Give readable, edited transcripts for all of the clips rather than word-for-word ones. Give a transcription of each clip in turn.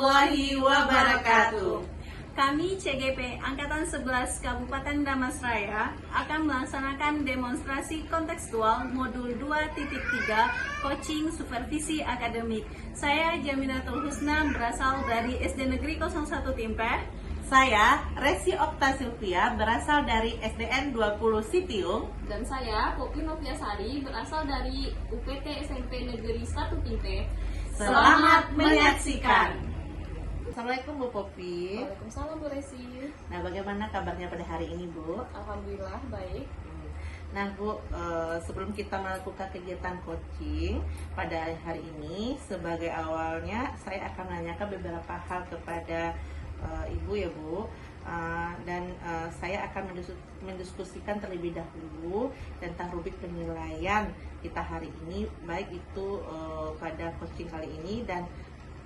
warahmatullahi wabarakatuh. Kami CGP Angkatan 11 Kabupaten Damasraya akan melaksanakan demonstrasi kontekstual modul 2.3 Coaching Supervisi Akademik. Saya Jaminatul Husna berasal dari SD Negeri 01 Timpe. Saya Resi Okta Sylvia berasal dari SDN 20 Sitiung. Dan saya Poppy Noviasari berasal dari UPT SMP Negeri 1 Timpe. Selamat menyaksikan. Assalamualaikum Bu Poppy. Waalaikumsalam Bu Resi. Nah, bagaimana kabarnya pada hari ini Bu? Alhamdulillah baik. Nah Bu, sebelum kita melakukan kegiatan coaching pada hari ini, sebagai awalnya saya akan menanyakan beberapa hal kepada Ibu ya Bu, dan saya akan mendiskusikan terlebih dahulu tentang rubrik penilaian kita hari ini, baik itu pada coaching kali ini, dan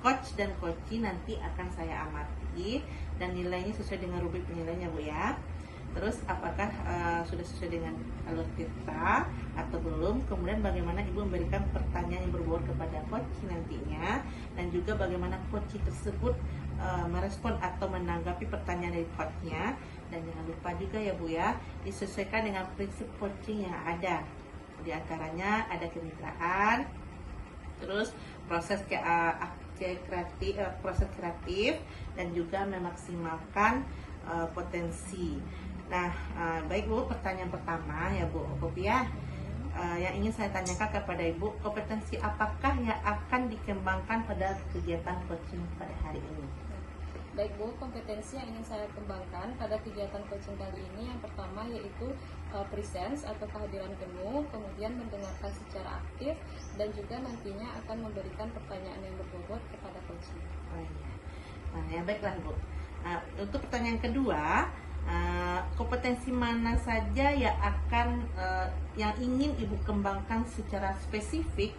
coach dan coachee nanti akan saya amati dan nilainya sesuai dengan rubrik penilaiannya Bu ya. Terus apakah sudah sesuai dengan alur kita atau belum, kemudian bagaimana Ibu memberikan pertanyaan yang berbobot kepada coachee nantinya, dan juga bagaimana coachee tersebut merespon atau menanggapi pertanyaan dari coachnya. Dan jangan lupa juga ya Bu ya, disesuaikan dengan prinsip coaching yang ada. Di antaranya ada kemitraan, terus proses kreatif, dan juga memaksimalkan potensi. Nah, baik Bu, pertanyaan pertama ya Bu Poppy ya, yang ingin saya tanyakan kepada Ibu, kompetensi apakah yang akan dikembangkan pada kegiatan coaching pada hari ini? Baik Bu, kompetensi yang ingin saya kembangkan pada kegiatan coaching kali ini yang pertama yaitu presence atau kehadiran penuh, kemudian mendengarkan secara aktif, dan juga nantinya akan memberikan pertanyaan yang berbobot kepada coaching. Oh, iya. Nah, ya baiklah Bu. Untuk pertanyaan kedua, kompetensi mana saja yang ingin Ibu kembangkan secara spesifik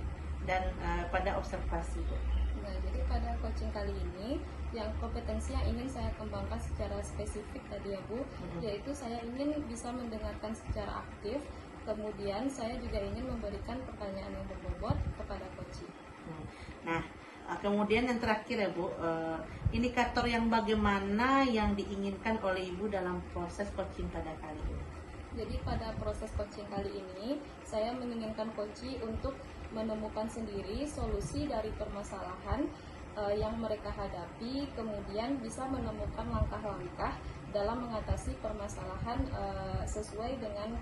dan pada observasi Bu? Nah, jadi pada coaching kali ini yang kompetensi yang ingin saya kembangkan secara spesifik tadi ya Bu, yaitu saya ingin bisa mendengarkan secara aktif, kemudian saya juga ingin memberikan pertanyaan yang berbobot kepada coaching. Nah, kemudian yang terakhir ya Bu, indikator yang bagaimana yang diinginkan oleh Ibu dalam proses coaching pada kali ini? Jadi pada proses coaching kali ini, saya menginginkan coaching untuk menemukan sendiri solusi dari permasalahan yang mereka hadapi, kemudian bisa menemukan langkah-langkah dalam mengatasi permasalahan sesuai dengan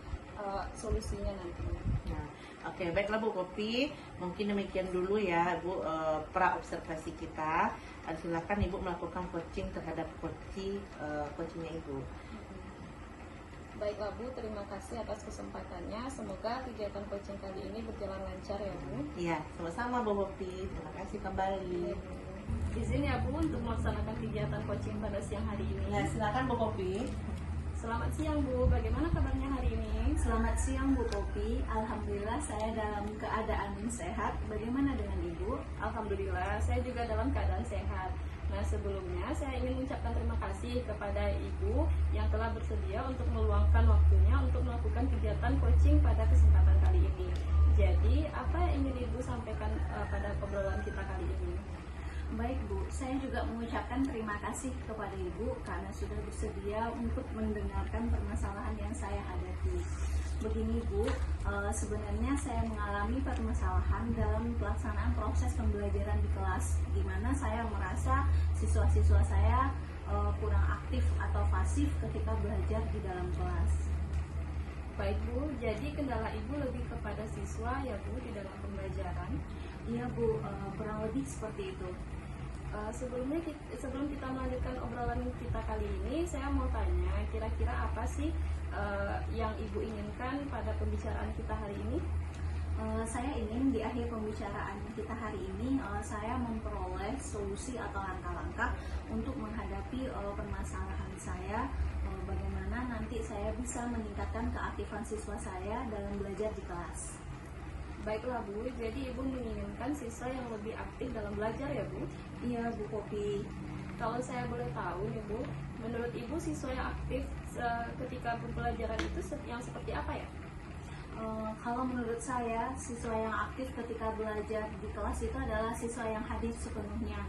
solusinya nantinya. Nah, oke, baiklah Bu Poppy, mungkin demikian dulu ya Bu pra observasi kita. Silakan Ibu melakukan coaching terhadap coachingnya Ibu. Baiklah Bu, terima kasih atas kesempatannya. Semoga kegiatan coaching kali ini berjalan lancar ya Bu. Iya, sama-sama Bu Poppy. Terima kasih kembali. Izin ya Bu untuk melaksanakan kegiatan coaching pada siang hari ini. Ya, silakan Bu Poppy. Selamat siang Bu, bagaimana kabarnya hari ini? Selamat siang Bu Poppy, alhamdulillah saya dalam keadaan sehat. Bagaimana dengan Ibu? Alhamdulillah, saya juga dalam keadaan sehat. Nah, sebelumnya saya ingin mengucapkan terima kasih kepada Ibu yang telah bersedia untuk meluangkan waktunya untuk melakukan kegiatan coaching pada kesempatan kali ini. Jadi, apa yang ingin Ibu sampaikan pada obrolan kita kali ini? Baik Bu, saya juga mengucapkan terima kasih kepada Ibu karena sudah bersedia untuk mendengarkan permasalahan yang saya hadapi. Begini Bu, sebenarnya saya mengalami permasalahan dalam pelaksanaan proses pembelajaran di kelas, di mana saya merasa siswa-siswa saya kurang aktif atau pasif ketika belajar di dalam kelas. Baik Bu, jadi kendala Ibu lebih kepada siswa ya Bu di dalam pembelajaran? Iya Bu, kurang lebih seperti itu. Sebelum kita melanjutkan obrolan kita kali ini, saya mau tanya, kira-kira apa sih yang Ibu inginkan pada pembicaraan kita hari ini? Saya ingin di akhir pembicaraan kita hari ini saya memperoleh solusi atau langkah-langkah untuk menghadapi permasalahan saya, bagaimana nanti saya bisa meningkatkan keaktifan siswa saya dalam belajar di kelas. Baiklah Bu, jadi Ibu menginginkan siswa yang lebih aktif dalam belajar ya Bu? Iya Bu Poppy. Kalau saya boleh tahu ya Bu, menurut Ibu siswa yang aktif ketika pembelajaran itu yang seperti apa ya? Kalau menurut saya, siswa yang aktif ketika belajar di kelas itu adalah siswa yang hadir sepenuhnya,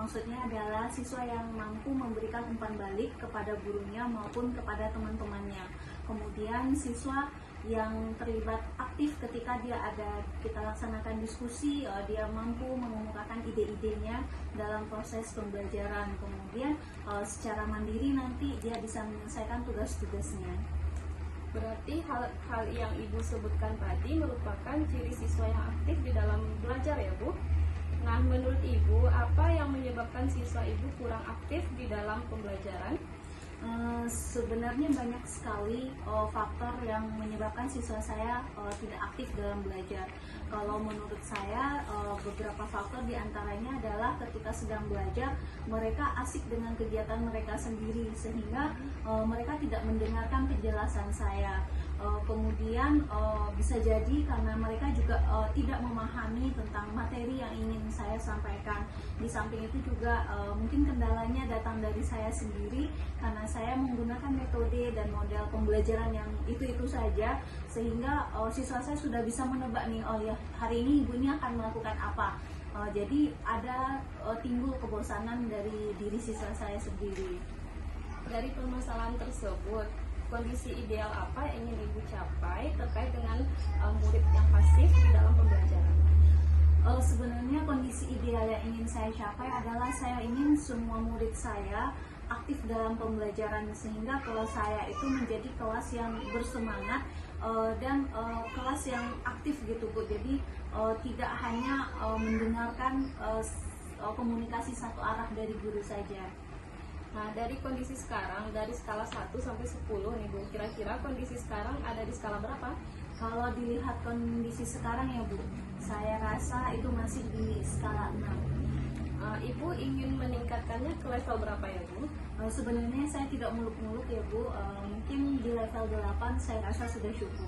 maksudnya adalah siswa yang mampu memberikan umpan balik kepada gurunya maupun kepada teman-temannya. Kemudian siswa yang terlibat aktif ketika kita laksanakan diskusi, dia mampu mengemukakan ide-idenya dalam proses pembelajaran. Kemudian secara mandiri nanti dia bisa menyelesaikan tugas-tugasnya. Berarti hal yang Ibu sebutkan tadi merupakan ciri siswa yang aktif di dalam belajar ya Bu? Nah, menurut Ibu, apa yang menyebabkan siswa Ibu kurang aktif di dalam pembelajaran? Sebenarnya banyak sekali faktor yang menyebabkan siswa saya tidak aktif dalam belajar. Kalau menurut saya beberapa faktor diantaranya adalah ketika sedang belajar mereka asik dengan kegiatan mereka sendiri sehingga mereka tidak mendengarkan penjelasan saya. Kemudian bisa jadi karena mereka juga tidak memahami tentang materi yang ingin saya sampaikan. Di samping itu juga mungkin kendalanya datang dari saya sendiri karena saya menggunakan metode dan model pembelajaran yang itu-itu saja, sehingga siswa saya sudah bisa menebak nih, oh ya hari ini ibu ini akan melakukan apa. Jadi ada timbul kebosanan dari diri siswa saya sendiri. Dari permasalahan tersebut, kondisi ideal apa yang ingin Ibu capai terkait dengan murid yang pasif di dalam pembelajaran? Sebenarnya kondisi ideal yang ingin saya capai adalah saya ingin semua murid saya aktif dalam pembelajaran sehingga kelas saya itu menjadi kelas yang bersemangat dan kelas yang aktif gitu Bu. Jadi tidak hanya mendengarkan komunikasi satu arah dari guru saja. Nah, dari kondisi sekarang, dari skala 1 sampai 10 nih Bu, kira-kira kondisi sekarang ada di skala berapa? Kalau dilihat kondisi sekarang ya Bu, saya rasa itu masih di skala 6. Ibu ingin meningkatkannya ke level berapa ya Bu? Sebenarnya saya tidak muluk-muluk ya Bu, mungkin di level 8 saya rasa sudah cukup.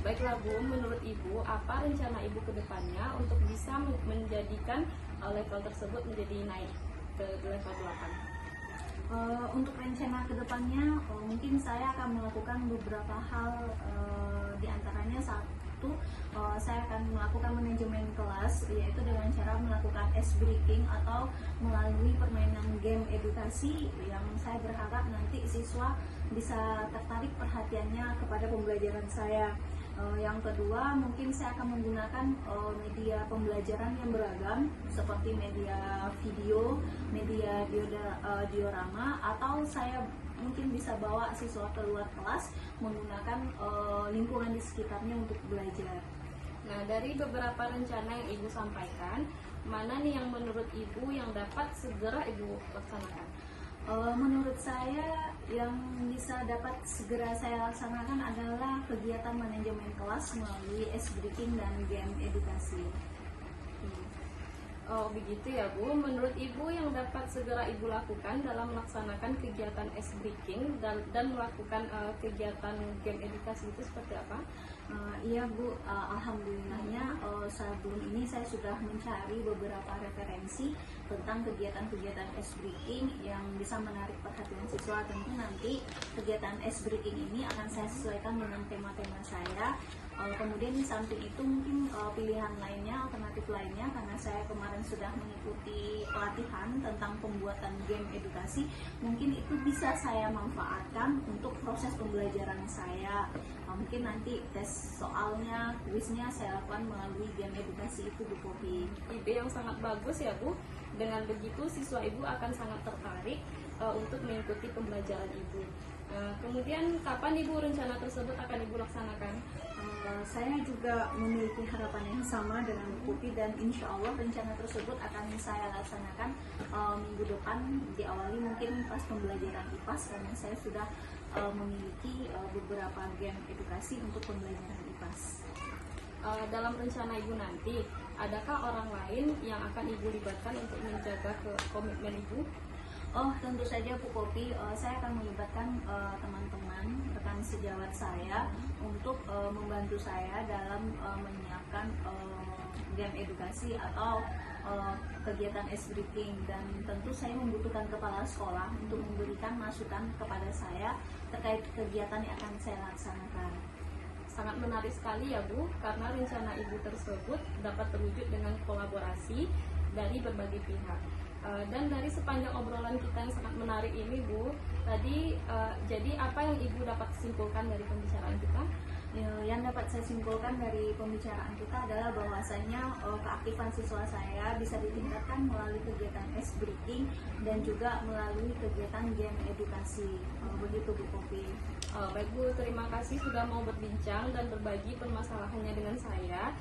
Baiklah Bu, menurut Ibu, apa rencana Ibu ke depannya untuk bisa menjadikan level tersebut menjadi naik ke level 8? Untuk rencana kedepannya, mungkin saya akan melakukan beberapa hal, diantaranya satu, saya akan melakukan manajemen kelas, yaitu dengan cara melakukan ice breaking atau melalui permainan game edukasi yang saya berharap nanti siswa bisa tertarik perhatiannya kepada pembelajaran saya. Yang kedua, mungkin saya akan menggunakan media pembelajaran yang beragam seperti media video, media diorama, atau saya mungkin bisa bawa siswa keluar kelas menggunakan lingkungan di sekitarnya untuk belajar. Nah, dari beberapa rencana yang Ibu sampaikan, mana nih yang menurut Ibu yang dapat segera Ibu laksanakan? Menurut saya yang bisa dapat segera saya laksanakan adalah kegiatan manajemen kelas melalui ice breaking dan game edukasi. Oh begitu ya Bu, menurut Ibu yang dapat segera Ibu lakukan dalam melaksanakan kegiatan ice breaking dan melakukan kegiatan game edukasi itu seperti apa? Iya Bu, alhamdulillahnya sebelum ini saya sudah mencari beberapa referensi tentang kegiatan-kegiatan ice breaking yang bisa menarik perhatian siswa. Tentu nanti kegiatan ice breaking ini akan saya sesuaikan dengan tema-tema saya. Kemudian di samping itu mungkin pilihan lainnya, alternatif lainnya, karena saya kemarin sudah mengikuti pelatihan tentang pembuatan game edukasi, mungkin itu bisa saya manfaatkan untuk proses pembelajaran saya. Mungkin nanti tes soalnya, kuisnya saya lakukan melalui game edukasi itu Bu Popi. Ide yang sangat bagus ya Bu. Dengan begitu siswa Ibu akan sangat tertarik untuk mengikuti pembelajaran Ibu. Kemudian kapan Ibu rencana tersebut akan Ibu laksanakan? Saya juga memiliki harapan yang sama dengan Bu Popi dan insya Allah rencana tersebut akan saya laksanakan minggu depan, diawali mungkin pas pembelajaran IPAS karena saya sudah memiliki beberapa game edukasi untuk pembelajaran IPAS. Dalam rencana Ibu nanti, adakah orang lain yang akan Ibu libatkan untuk menjaga komitmen Ibu? Oh, tentu saja Bu Popi, saya akan melibatkan teman-teman, rekan sejawat saya untuk membantu saya dalam menyiapkan game edukasi atau kegiatan ice breaking, dan tentu saya membutuhkan kepala sekolah untuk memberikan masukan kepada saya terkait kegiatan yang akan saya laksanakan. Sangat menarik sekali ya Bu, karena rencana Ibu tersebut dapat terwujud dengan kolaborasi dari berbagai pihak. Dan dari sepanjang obrolan kita yang sangat menarik ini, Bu, tadi jadi apa yang Ibu dapat simpulkan dari pembicaraan kita? Yang dapat saya simpulkan dari pembicaraan kita adalah bahwasanya keaktifan siswa saya bisa ditingkatkan melalui kegiatan ice breaking dan juga melalui kegiatan game edukasi. Begitu Bu Popi. Baik Bu, terima kasih sudah mau berbincang dan berbagi permasalahannya dengan saya.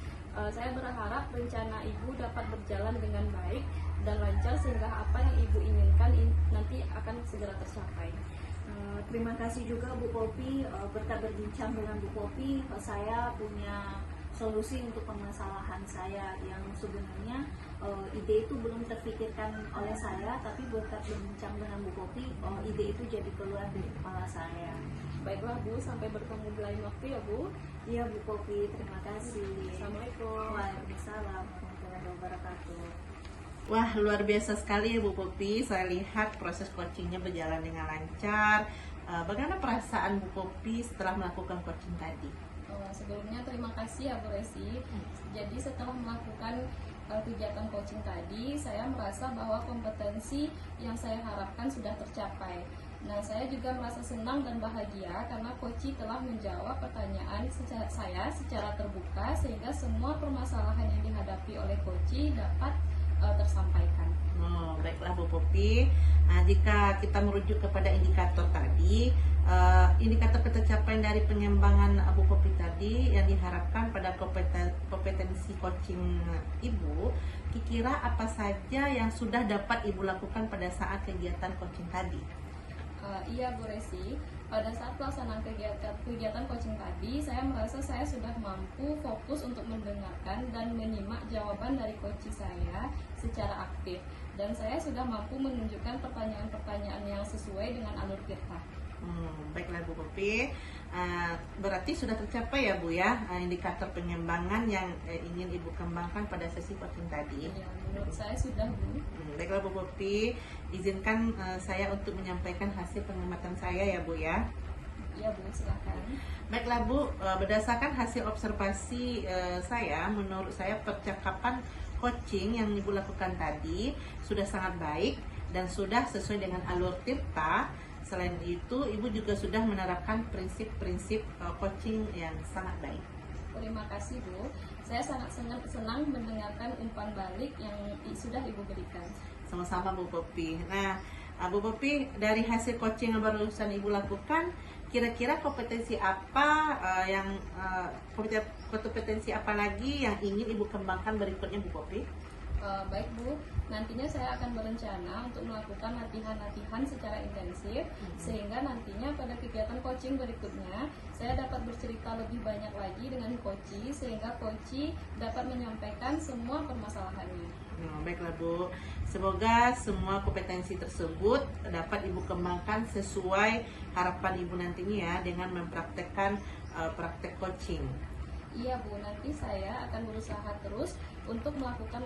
Saya berharap rencana Ibu dapat berjalan dengan baik dan lancar sehingga apa yang Ibu inginkan nanti akan segera tercapai. Terima kasih juga Bu Popi, berkat berbincang dengan Bu Popi, saya punya solusi untuk permasalahan saya yang sebenarnya ide itu belum terpikirkan oleh saya, tapi berkat berbincang dengan Bu Popi, ide itu jadi keluar dari kepala saya. Baiklah Bu, sampai bertemu di lain waktu ya Bu. Iya Bu Popi, terima kasih. Assalamualaikum. Waalaikumsalam warahmatullahi wabarakatuh. Wah, luar biasa sekali ya Bu Popi. Saya lihat proses coachingnya berjalan dengan lancar. Bagaimana perasaan Bu Popi setelah melakukan coaching tadi? Sebelumnya terima kasih ya Bu Resi. Jadi setelah melakukan kegiatan coaching tadi, saya merasa bahwa kompetensi yang saya harapkan sudah tercapai. Nah, saya juga merasa senang dan bahagia karena coach telah menjawab pertanyaan saya secara terbuka sehingga semua permasalahan yang dihadapi oleh coach dapat tersampaikan. Baiklah Bu Popi. Nah, jika kita merujuk kepada indikator tadi, indikator tercapaian dari pengembangan Bu Popi tadi yang diharapkan pada kompetensi coaching Ibu, kira-kira apa saja yang sudah dapat Ibu lakukan pada saat kegiatan coaching tadi? Iya Bu Resi, pada saat pelaksanaan kegiatan coaching tadi, saya merasa saya sudah mampu fokus untuk mendengarkan dan menyimak jawaban dari coach saya secara aktif. Dan saya sudah mampu menunjukkan pertanyaan-pertanyaan yang sesuai dengan alur kita. Baiklah Bu Popi, berarti sudah tercapai ya Bu ya indikator pengembangan yang ingin Ibu kembangkan pada sesi coaching tadi. Ya, menurut saya sudah Bu. Baiklah Bu Popi, izinkan saya untuk menyampaikan hasil pengamatan saya ya Bu ya. Iya Bu, silakan. Baiklah Bu, berdasarkan hasil observasi saya, menurut saya percakapan coaching yang Ibu lakukan tadi sudah sangat baik dan sudah sesuai dengan alur tirta. Selain itu, Ibu juga sudah menerapkan prinsip-prinsip coaching yang sangat baik. Terima kasih Bu. Saya sangat senang mendengarkan umpan balik yang sudah Ibu berikan. Sama-sama Bu Popi. Nah, Bu Popi, dari hasil coaching yang barusan Ibu lakukan, kira-kira kompetensi apa kompetensi apa lagi yang ingin Ibu kembangkan berikutnya Bu Popi? Baik Bu, nantinya saya akan berencana untuk melakukan latihan-latihan secara intensif sehingga nantinya pada kegiatan coaching berikutnya saya dapat bercerita lebih banyak lagi dengan coach sehingga coach dapat menyampaikan semua permasalahannya. Baiklah Bu, semoga semua kompetensi tersebut dapat Ibu kembangkan sesuai harapan Ibu nantinya ya dengan mempraktekkan praktek coaching. Iya Bu, nanti saya akan berusaha terus untuk melakukan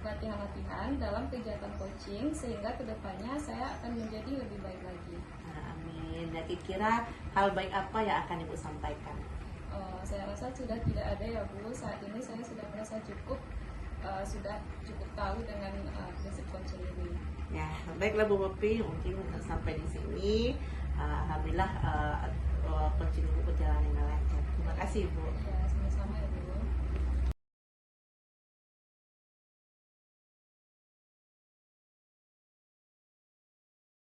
latihan-latihan dalam kegiatan coaching sehingga kedepannya saya akan menjadi lebih baik lagi. Amin. Nah, kira-kira hal baik apa yang akan Ibu sampaikan? Saya rasa sudah tidak ada ya Bu. Saat ini saya sudah merasa sudah cukup tahu dengan prinsip coaching ini. Ya, baiklah Bu Popi, mungkin sampai di sini. Alhamdulillah coaching Ibu berjalan dengan lancar. Terima kasih Bu. Ya, sama-sama ya Bu.